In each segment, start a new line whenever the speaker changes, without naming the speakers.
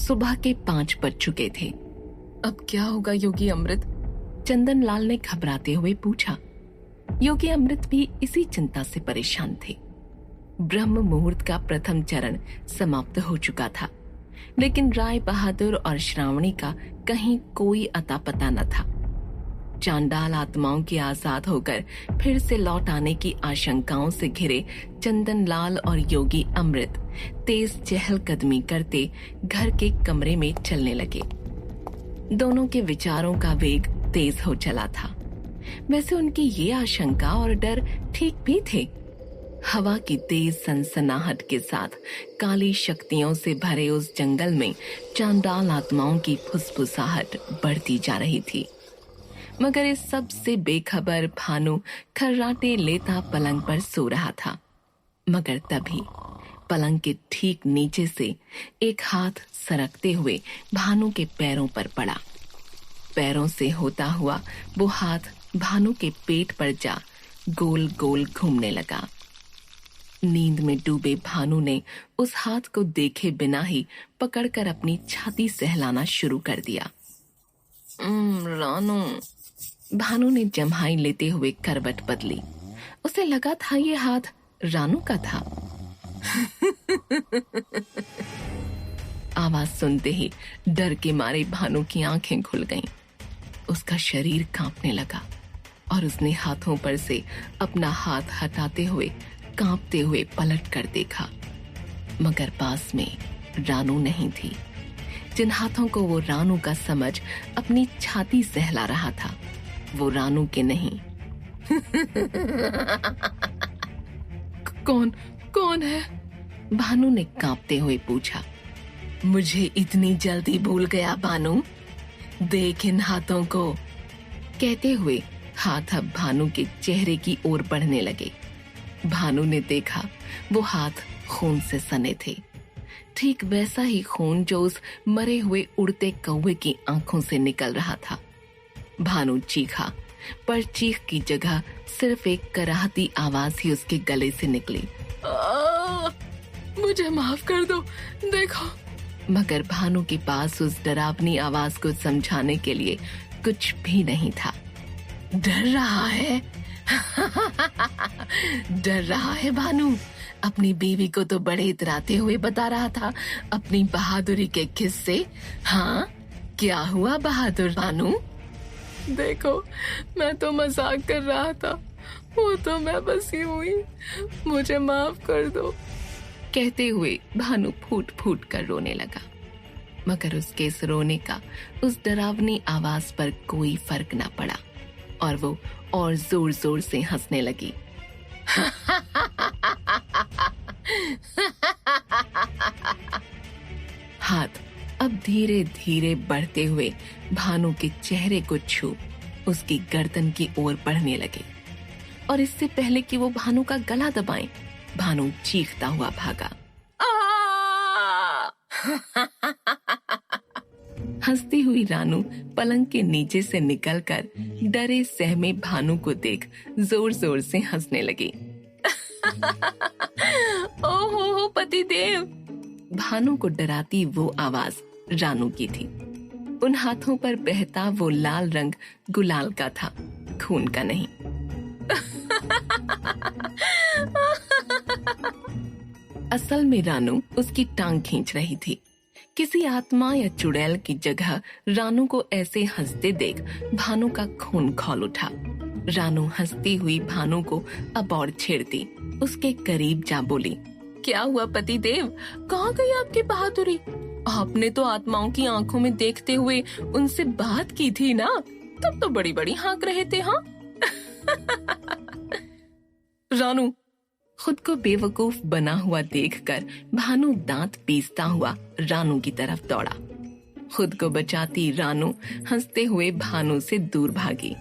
सुबह के 5 बज चुके थे। अब क्या होगा योगी अमृत? चंदन लाल ने घबराते हुए पूछा। योगी अमृत भी इसी चिंता से परेशान थे। ब्रह्म मुहूर्त का प्रथम चरण समाप्त हो चुका था, लेकिन राय बहादुर और श्रावणी का कहीं कोई अता पता न था। चांडाल आत्माओं के आजाद होकर फिर से लौट आने की आशंकाओं से घिरे चंदन लाल और योगी अमृत तेज चहलकदमी करते घर के कमरे में चलने लगे। दोनों के विचारों का वेग तेज हो चला था। वैसे उनकी ये आशंका और डर ठीक भी थे। हवा की तेज सनसनाहट के साथ काली शक्तियों से भरे उस जंगल में चांडाल आत्माओं की फुसफुसाहट बढ़ती जा रही थी। मगर इस सब से बेखबर भानु खर्राटे लेता पलंग पर सो रहा था। मगर तभी पलंग के ठीक नीचे से एक हाथ सरकते हुए भानु के पैरों पर पड़ा। पैरों से होता हुआ वो हाथ भानु के पेट पर जा गोल गोल घूमने लगा। नींद में डूबे भानु ने उस हाथ को देखे बिना ही पकड़कर अपनी छाती सहलाना शुरू कर दिया। रानू, भानु ने जम्हाई लेते हुए करवट बदली। उसे लगा था ये हाथ रानू का था। आवाज सुनते ही डर के मारे भानु की आंखें खुल गईं। उसका शरीर कांपने लगा और उसने हाथों पर से अपना हाथ हटाते हुए कांपते हुए पलट कर देखा, मगर पास में रानू नहीं थी। जिन हाथों को वो रानू का समझ अपनी छाती सहला रहा था, वो रानू के नहीं। कौन है? भानु ने कांपते हुए पूछा। मुझे इतनी जल्दी भूल गया भानु? देख इन हाथों को। कहते हुए हाथ अब भानु के चेहरे की ओर बढ़ने लगे। भानु ने देखा वो हाथ खून से सने थे, ठीक वैसा ही खून जो उस मरे हुए उड़ते कौवे की आंखों से निकल रहा था। भानु चीखा, पर चीख की जगह सिर्फ एक कराहती आवाज ही उसके गले से निकली। मुझे माफ कर दो, देखो। मगर भानु के पास उस डरावनी आवाज को समझाने के लिए कुछ भी नहीं था। डर रहा है? डर रहा है भानु? अपनी बीवी को तो बड़े इतराते हुए बता रहा था अपनी बहादुरी के किस्से। हाँ, क्या हुआ बहादुर भानु? देखो, मैं तो मजाक कर रहा था, वो तो मैं बस यूं ही, मुझे माफ कर दो। कहते हुए भानु फूट फूट कर रोने लगा, मगर उसके इस रोने का उस डरावनी आवाज पर कोई फर्क ना पड़ा और वो और जोर जोर से हंसने लगी। हाथ अब धीरे धीरे बढ़ते हुए भानु के चेहरे को छू उसकी गर्दन की ओर बढ़ने लगे और इससे पहले कि वो भानु का गला दबाएं, भानु चीखता हुआ भागा। हंसती हुई रानू पलंग के नीचे से निकलकर डरे सहमे भानु को देख जोर जोर से हंसने लगी। ओहो पतिदेव! भानु को डराती वो आवाज रानू की थी। उन हाथों पर बहता वो लाल रंग गुलाल का था, खून का नहीं। असल में रानू उसकी टांग खींच रही थी। किसी आत्मा या चुड़ैल की जगह रानू को ऐसे हंसते देख भानु का खून खौल उठा। रानू हंसती हुई भानु को अब और छेड़ती उसके करीब जा बोली, क्या हुआ पतिदेव? कहाँ गई आपकी बहादुरी? आपने तो आत्माओं की आंखों में देखते हुए उनसे बात की थी ना, तब तो बड़ी बड़ी हाँक रहे थे। हाँ। रानू, खुद को बेवकूफ बना हुआ देखकर भानु दांत पीसता हुआ रानू की तरफ दौड़ा। खुद को बचाती रानू हंसते हुए भानु से दूर भागी।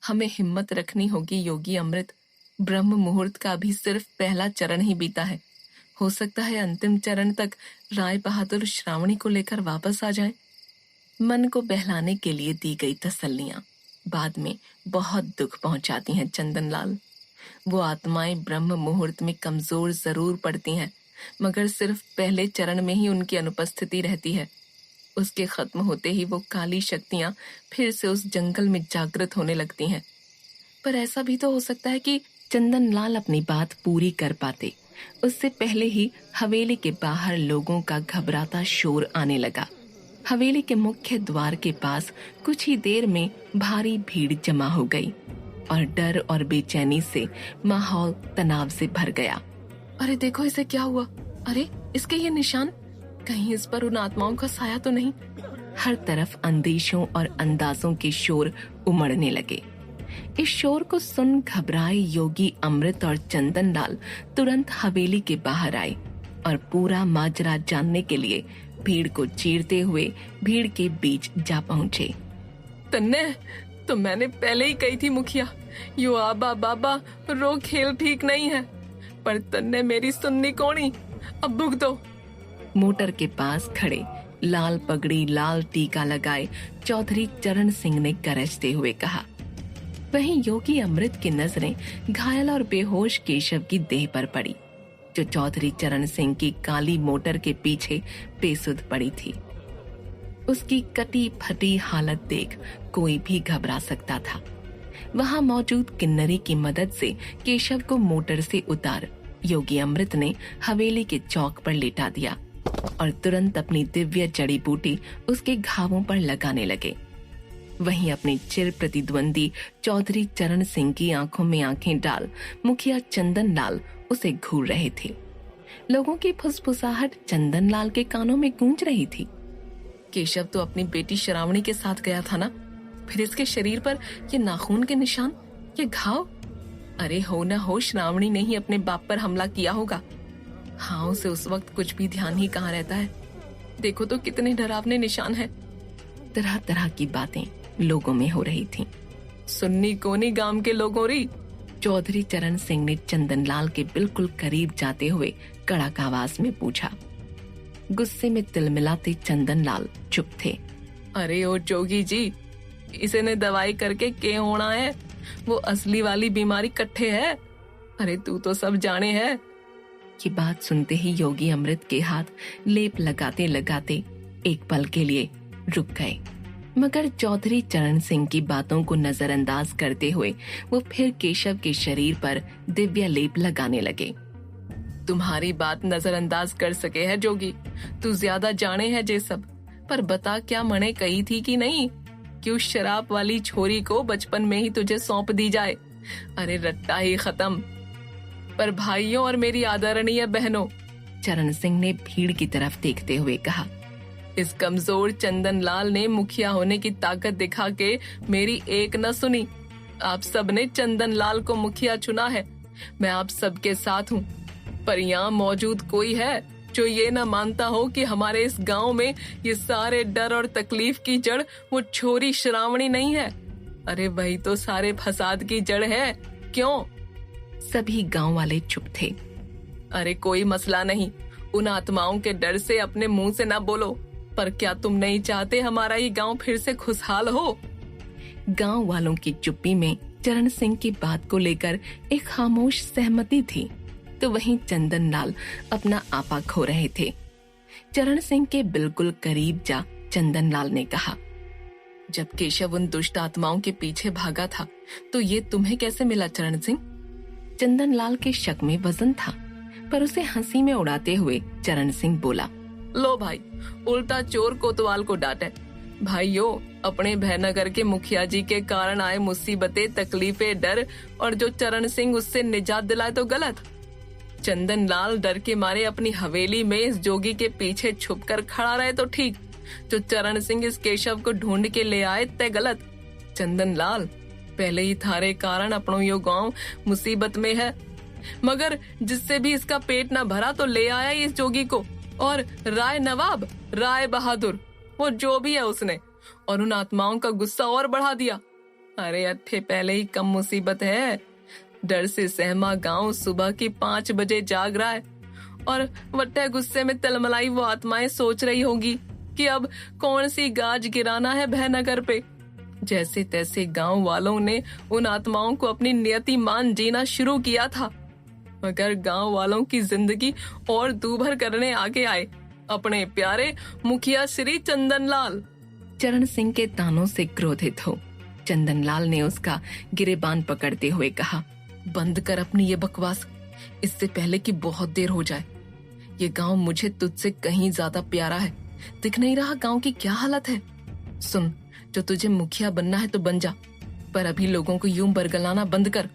हमें हिम्मत रखनी होगी योगी अमृत। ब्रह्म मुहूर्त का अभी सिर्फ पहला चरण ही बीता है। हो सकता है अंतिम चरण तक राय बहादुर श्रावणी को लेकर वापस आ जाएं। मन को बहलाने के लिए दी गई तसल्लियां बाद में बहुत दुख पहुंचाती हैं चंदनलाल। वो आत्माएं ब्रह्म मुहूर्त में कमजोर जरूर पड़ती हैं, मगर सिर्फ पहले चरण में ही उनकी अनुपस्थिति रहती है। उसके खत्म होते ही वो काली शक्तियां फिर से उस जंगल में जागृत होने लगती हैं। पर ऐसा भी तो हो सकता है कि चंदन लाल अपनी बात पूरी कर पाते। उससे पहले ही हवेली के बाहर लोगों का घबराता शोर आने लगा। हवेली के मुख्य द्वार के पास कुछ ही देर में भारी भीड़ जमा हो गई और डर और बेचैनी से माहौल तनाव से भर गया। अरे देखो, इसे क्या हुआ? अरे इसके ये निशान, कहीं इस पर उन आत्माओं का साया तो नहीं? हर तरफ अंदेशों और अंदाजों के शोर उमड़ने लगे। इस शोर को सुन घबराए योगी अमृत और चंदन लाल तुरंत हवेली के बाहर आए और पूरा माजरा जानने के लिए भीड़ को चीरते हुए भीड़ के बीच जा पहुंचे। तन्ने, तो मैंने पहले ही कही थी मुखिया, यो आबा बाबा रो खेल ठीक नहीं है, पर तन्ने मेरी सुननी कोनी, अब भुग दो। मोटर के पास खड़े लाल पगड़ी लाल टीका लगाए चौधरी चरण सिंह ने गरजते हुए कहा। वहीं योगी अमृत की नजरें घायल और बेहोश केशव की देह पर पड़ी, जो चौधरी चरण सिंह की काली मोटर के पीछे बेसुध पड़ी थी। उसकी कटी फटी हालत देख कोई भी घबरा सकता था। वहां मौजूद किन्नरी की मदद से केशव को मोटर से उतार योगी अमृत ने हवेली के चौक पर लेटा दिया और तुरंत अपनी दिव्य जड़ी बूटी उसके घावों पर लगाने लगे। वहीं अपने चिर प्रतिद्वंदी चौधरी चरण सिंह की आंखों में आंखें डाल मुखिया चंदन लाल उसे घूर रहे थे। लोगों की फुसफुसाहट चंदन लाल के कानों में गूंज रही थी। केशव तो अपनी बेटी श्रावणी के साथ गया था ना, फिर इसके शरीर पर ये नाखून के निशान, ये घाव। अरे हो न हो श्रावणी ने ही अपने बाप पर हमला किया होगा। हाँ, उसे उस वक्त कुछ भी ध्यान ही कहाँ रहता है। देखो तो कितने डरावने निशान हैं। तरह तरह की बातें लोगों में हो रही थीं। सुन्नी कोनी गांव के लोगों री, चौधरी चरण सिंह ने चंदन लाल के बिल्कुल करीब जाते हुए कड़क आवाज में पूछा। गुस्से में तिलमिलाते चंदन लाल चुप थे। अरे ओ जोगी जी, इसे ने दवाई करके के होना है, वो असली वाली बीमारी कट्ठे है। अरे तू तो सब जाने है। ये बात सुनते ही योगी अमृत के हाथ लेप लगाते लगाते एक पल के लिए रुक गए, मगर चौधरी चरण सिंह की बातों को नजरअंदाज करते हुए वो फिर केशव के शरीर पर दिव्य लेप लगाने लगे। तुम्हारी बात नजरअंदाज कर सके है जोगी, तू ज्यादा जाने है जे सब। पर बता, क्या मने कही थी कि नहीं कि उस शराब वाली छोरी को बचपन में ही तुझे सौंप दी जाए? अरे रट्टा ही खत्म। पर भाइयों और मेरी आदरणीय बहनों, चरण सिंह ने भीड़ की तरफ देखते हुए कहा, इस कमजोर चंदन लाल ने मुखिया होने की ताकत दिखा के मेरी एक न सुनी। आप सब ने चंदन लाल को मुखिया चुना है, मैं आप सबके साथ हूँ। पर यहाँ मौजूद कोई है जो ये न मानता हो कि हमारे इस गांव में ये सारे डर और तकलीफ की जड़ वो छोरी श्रावणी नहीं है? अरे वही तो सारे फसाद की जड़ है। क्यों? सभी गांव वाले चुप थे। अरे कोई मसला नहीं, उन आत्माओं के डर से अपने मुंह से ना बोलो। पर क्या तुम नहीं चाहते हमारा ये गांव फिर से खुशहाल हो? गांव वालों की चुप्पी में चरण सिंह की बात को लेकर एक खामोश सहमति थी, तो वहीं चंदन लाल अपना आपा खो रहे थे। चरण सिंह के बिल्कुल करीब जा चंदन लाल ने कहा, जब केशव उन दुष्ट आत्माओं के पीछे भागा था तो ये तुम्हें कैसे मिला चरण सिंह? चंदन लाल के शक में वजन था, पर उसे हंसी में उड़ाते हुए चरण सिंह बोला, लो भाई, उल्टा चोर कोतवाल को डांटे। भाइयों, अपने भयनगर के मुखिया जी के कारण आए मुसीबतें, तकलीफें, डर और जो चरण सिंह उससे निजात दिलाए तो गलत। चंदन लाल डर के मारे अपनी हवेली में इस जोगी के पीछे छुपकर खड़ा रहे तो ठीक, जो चरण सिंह इस केशव को ढूंढ के ले आए तय गलत। चंदन लाल, पहले ही थारे कारण अपनों यो गांव मुसीबत में है, मगर जिससे भी इसका पेट न भरा तो ले आया इस जोगी को, और राय नवाब, राय बहादुर, वो जो भी है उसने, और उन आत्माओं का गुस्सा और बढ़ा दिया। अरे अट्ठे पहले ही कम मुसीबत है। डर से सहमा गांव सुबह की 5 बजे जाग रहा है, और वट्टे गुस्से में तलमलाई वो आत्माएं सोच रही होगी कि अब कौन सी गाज गिराना है भयनगर पे। जैसे तैसे गांव वालों ने उन आत्माओं को अपनी नियति मान जीना शुरू किया था। मगर गांव वालों की जिंदगी और दूभर करने आगे आए अपने प्यारे मुखिया श्री चंदनलाल। चरण सिंह के तानों से क्रोधित हो चंदनलाल ने उसका गिरेबान पकड़ते हुए कहा, बंद कर अपनी ये बकवास, इससे पहले कि बहुत देर हो जाए। ये गांव मुझे तुझसे कहीं ज्यादा प्यारा है। दिख नहीं रहा गांव की क्या हालत है? सुन, जो तुझे मुखिया बनना है तो बन जा, पर अभी लोगों को यूं बरगलाना बंद कर।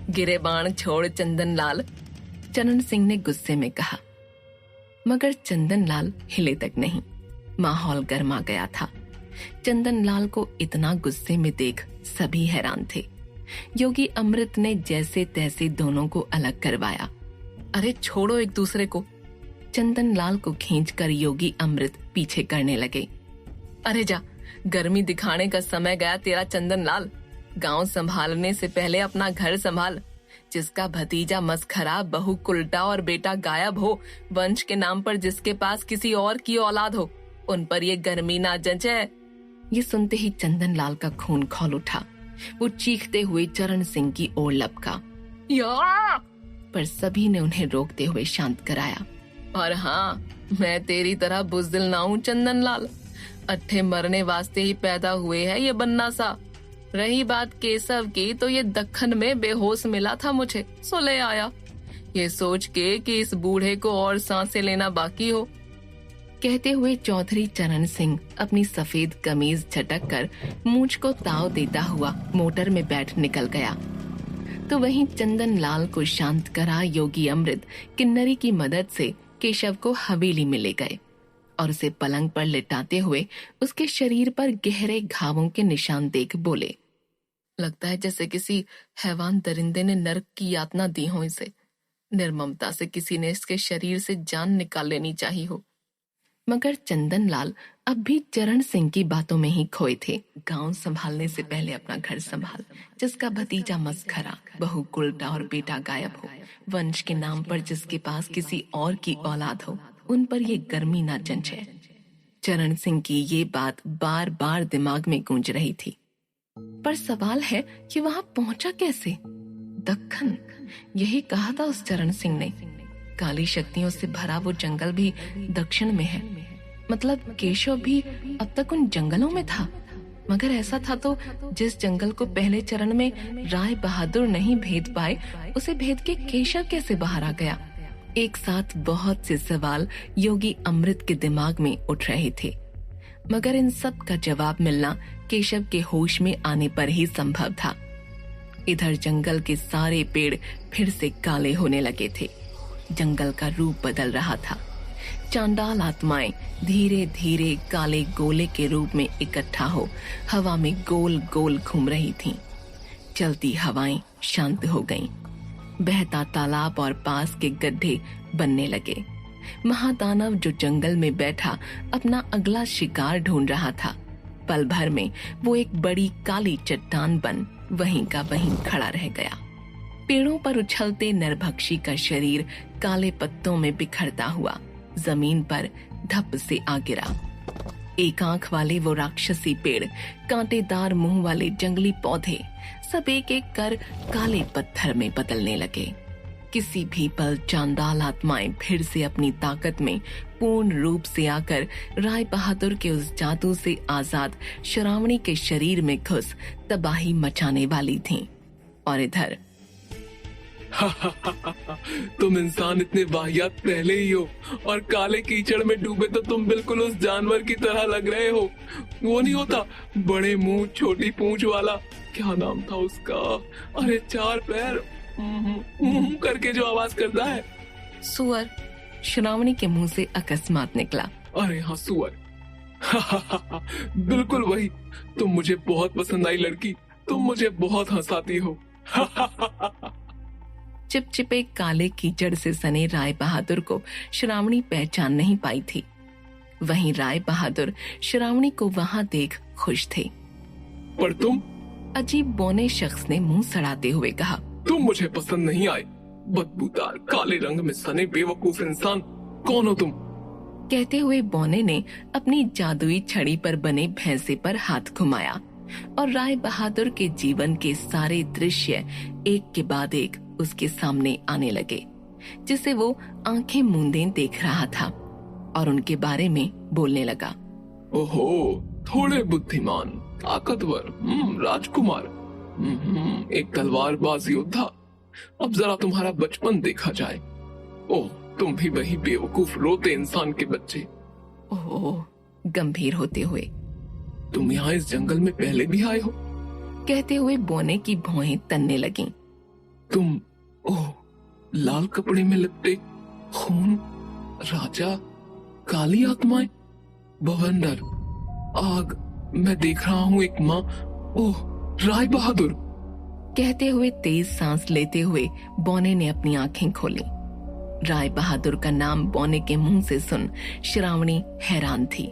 गिरेबान छोड़ चंदनलाल, चरण सिंह ने गुस्से में कहा। मगर चंदनलाल हिले तक नहीं। माहौल गर्मा गया था। चंदनलाल को इतना गुस्से में देख सभी हैरान थे। योगी अमृत ने जैसे तैसे दोनों को अलग करवाया। अरे छोड़ो एक दूसरे को। चंदनलाल को खींचकर योगी अमृत पीछे करने लगे। अरे जा, गर्मी दिखाने का समय गया तेरा चंदनलाल। गांव संभालने से पहले अपना घर संभाल। जिसका भतीजा मसखरा, बहू कुलटा और बेटा गायब हो, वंश के नाम पर जिसके पास किसी और की औलाद हो, उन पर ये गर्मी ना जंचे। ये सुनते ही चंदनलाल का खून खौल उठा। वो चीखते हुए चरण सिंह की ओर लपका, या! पर सभी ने उन्हें रोकते हुए शांत कराया। और हाँ, मैं तेरी तरह बुज़दिल ना हूँ चंदनलाल। अट्ठे मरने वास्ते ही पैदा हुए है ये बन्ना सा। रही बात केशव की, तो ये दक्खन में बेहोश मिला था मुझे, सो ले आया, ये सोच के कि इस बूढ़े को और सांसें लेना बाकी हो। कहते हुए चौधरी चरण सिंह अपनी सफेद कमीज झटक कर मूंछ को ताव देता हुआ मोटर में बैठ निकल गया। तो वहीं चंदनलाल को शांत करा योगी अमृत किन्नरी की मदद से केशव को हवेली में ले गए और उसे पलंग पर लिटाते हुए उसके शरीर पर गहरे घावों के निशान देख बोले, लगता है जैसे किसी हैवान दरिंदे ने नर्क की यातना दी हो इसे। निर्ममता से किसी ने इसके शरीर से जान निकाल लेनी चाहिए हो। मगर चंदनलाल अब भी चरण सिंह की बातों में ही खोए थे। गांव संभालने से पहले अपना घर संभाल। जिसका भतीजा मसखरा, बहू कुलटा और बेटा गायब हो, वंश के नाम पर जिसके पास किसी और की औलाद हो, उन पर ये गर्मी ना जंचे। चरण सिंह की ये बात बार बार दिमाग में गूंज रही थी। पर सवाल है कि वहां पहुंचा कैसे? दक्खन, यही कहा था उस चरण सिंह ने। काली शक्तियों से भरा वो जंगल भी दक्षिण में है। मतलब केशव भी अब तक उन जंगलों में था। मगर ऐसा था तो जिस जंगल को पहले चरण में राय बहादुर नहीं भेद पाए, उसे भेद के केशव कैसे बाहर आ गया? एक साथ बहुत से सवाल योगी अमृत के दिमाग में उठ रहे थे। मगर इन सब का जवाब मिलना केशव के होश में आने पर ही संभव था। इधर जंगल के सारे पेड़ फिर से काले होने लगे थे। जंगल का रूप बदल रहा था। चांडाल आत्माएं धीरे धीरे काले गोले के रूप में इकट्ठा हो हवा में गोल गोल घूम रही थीं। चलती हवाएं शांत हो गईं। बहता तालाब और पास के गड्ढे बनने लगे। महादानव जो जंगल में बैठा अपना अगला शिकार ढूंढ रहा था, पल भर में वो एक बड़ी काली चट्टान बन वहीं का वहीं खड़ा रह गया। पेड़ों पर उछलते नरभक्षी का शरीर काले पत्तों में बिखरता हुआ जमीन पर धप से आ गिरा। एक आंख वाले वो राक्षसी पेड़, कांटेदार मुंह वाले जंगली पौधे, सब एक एक कर काले पत्थर में बदलने लगे। किसी भी पल चांडाल आत्माएं फिर से अपनी ताकत में पूर्ण रूप से आकर राय बहादुर के उस जादू से आजाद श्रावणी के शरीर में घुस तबाही मचाने वाली थीं। और इधर
तुम इंसान इतने वाहियात पहले ही हो और काले कीचड़ में डूबे तो तुम बिल्कुल उस जानवर की तरह लग रहे हो। वो नहीं होता, बड़े मुंह छोटी पूंछ वाला, क्या नाम था उसका? अरे 4 पैर करके जो आवाज करता है।
सुअर, श्रावणी के मुंह से अकस्मात निकला।
अरे हाँ, सुअर। बिल्कुल वही। तुम मुझे बहुत पसंद आई लड़की, तुम मुझे बहुत हंसाती हो।
चिपचिपे काले कीचड़ से सने राय बहादुर को श्रावणी पहचान नहीं पाई थी। वहीं राय बहादुर श्रावणी को वहां देख खुश थे।
पर तुम?
अजीब बौने शख्स ने मुंह सड़ाते हुए कहा,
तुम मुझे पसंद नहीं आए। बदबूदार काले रंग में सने बेवकूफ इंसान, कौन हो तुम?
कहते हुए बौने ने अपनी जादुई छड़ी पर बने भैंसे पर हाथ घुमाया और राय बहादुर के जीवन के सारे दृश्य एक के बाद एक उसके सामने आने लगे, जिसे वो आंखें मूंदे देख रहा था और उनके बारे में बोलने लगा।
ओहो, थोड़े बुद्धिमान, ताकतवर, राजकुमार, एक तलवारबाज योद्धा। अब जरा तुम्हारा बचपन देखा जाए। ओह, तुम भी वही बेवकूफ रोते इंसान के बच्चे।
ओह, गंभीर होते हुए,
तुम यहाँ इस जंगल में पहले भी आए हो?
कहते हुए बोने की भौहें तनने लगीं।
तुम, ओह, लाल कपड़े में लिपटे, खून, राजा, काली आत्माएं, बवंडर, आग, मैं देख रहा हूँ एक माँ। ओह, राय बहादुर।
कहते हुए तेज सांस लेते हुए बौने ने अपनी आंखें खोली। राय बहादुर का नाम बौने के मुंह से सुन श्रावणी हैरान थी,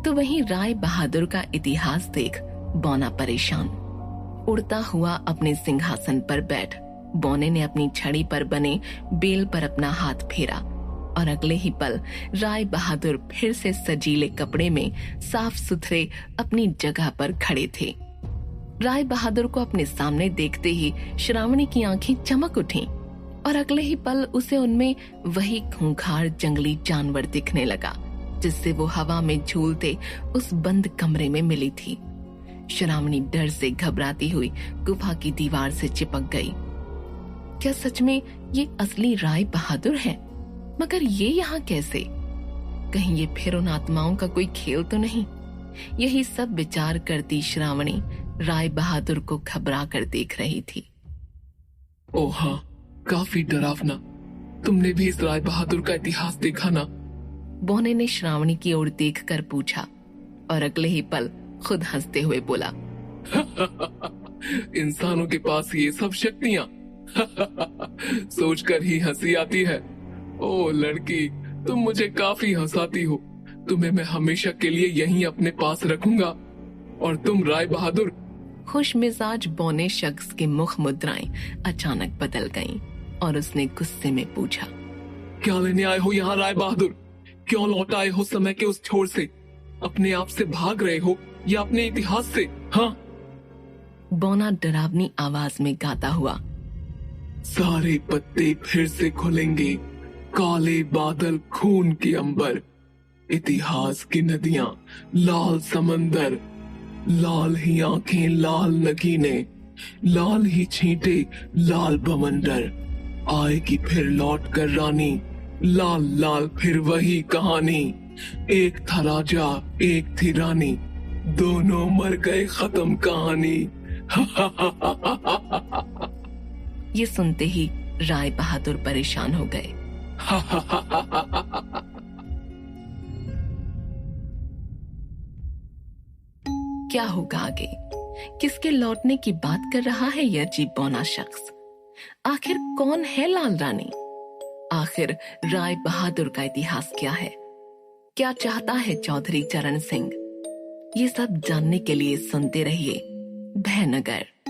तो वहीं राय बहादुर का इतिहास देख बौना परेशान। उड़ता हुआ अपने सिंहासन पर बैठ बौने ने अपनी छड़ी पर बने बेल पर अपना हाथ फेरा और अगले ही पल राय बहादुर फिर से सजीले कपड़े में साफ सुथरे अपनी जगह पर खड़े थे। राय बहादुर को अपने सामने देखते ही श्रावणी की आंखें चमक उठीं और अगले ही पल उसे उनमें वही खूंखार जंगली जानवर दिखने लगा, जिससे वो हवा में झूलते उस बंद कमरे में मिली थी। श्रावणी डर से घबराती हुई गुफा की दीवार से चिपक गई। क्या सच में ये असली राय बहादुर है? मगर ये यहाँ कैसे? कहीं ये फिर उन आत्माओं का कोई खेल तो नहीं? यही सब विचार करती श्रावणी राय बहादुर को घबरा कर देख रही थी।
ओह हाँ, काफी डरावना। तुमने भी इस राय बहादुर का इतिहास देखा ना?
बौने ने श्रावणी की ओर देखकर पूछा और अगले ही पल खुद हंसते हुए बोला।
इंसानों के पास ये सब शक्तियाँ। सोचकर ही हंसी आती है। ओ लड़की, तुम मुझे काफी हंसाती हो। तुम्हें मैं हमेशा के लिए यहीं अपने पास रखूंगा। और तुम राय बहादुर।
खुश मिजाज बौने शख्स की मुख मुद्राएं अचानक बदल गईं और उसने गुस्से में पूछा,
क्या लेने आए हो यहाँ राय बहादुर? क्यों लौट आए हो समय के उस छोर से? अपने आप से भाग रहे हो या अपने इतिहास से? हाँ।
बौना डरावनी आवाज में गाता हुआ,
सारे पत्ते फिर से खुलेंगे, काले बादल, खून के अंबर, इतिहास की नदियां, लाल समंदर, लाल ही आंखें, लाल नगीने, लाल ही छींटे, लाल बवंडर, आएगी फिर लौट कर रानी, लाल लाल फिर वही कहानी। एक था राजा, एक थी रानी, दोनों मर गए, खत्म कहानी।
ये सुनते ही राय बहादुर परेशान हो गए। क्या होगा आगे? किसके लौटने की बात कर रहा है यह अजीब बौना शख्स? आखिर कौन है लाल रानी? आखिर राय बहादुर का इतिहास क्या है? क्या चाहता है चौधरी चरण सिंह? ये सब जानने के लिए सुनते रहिए भयनगर।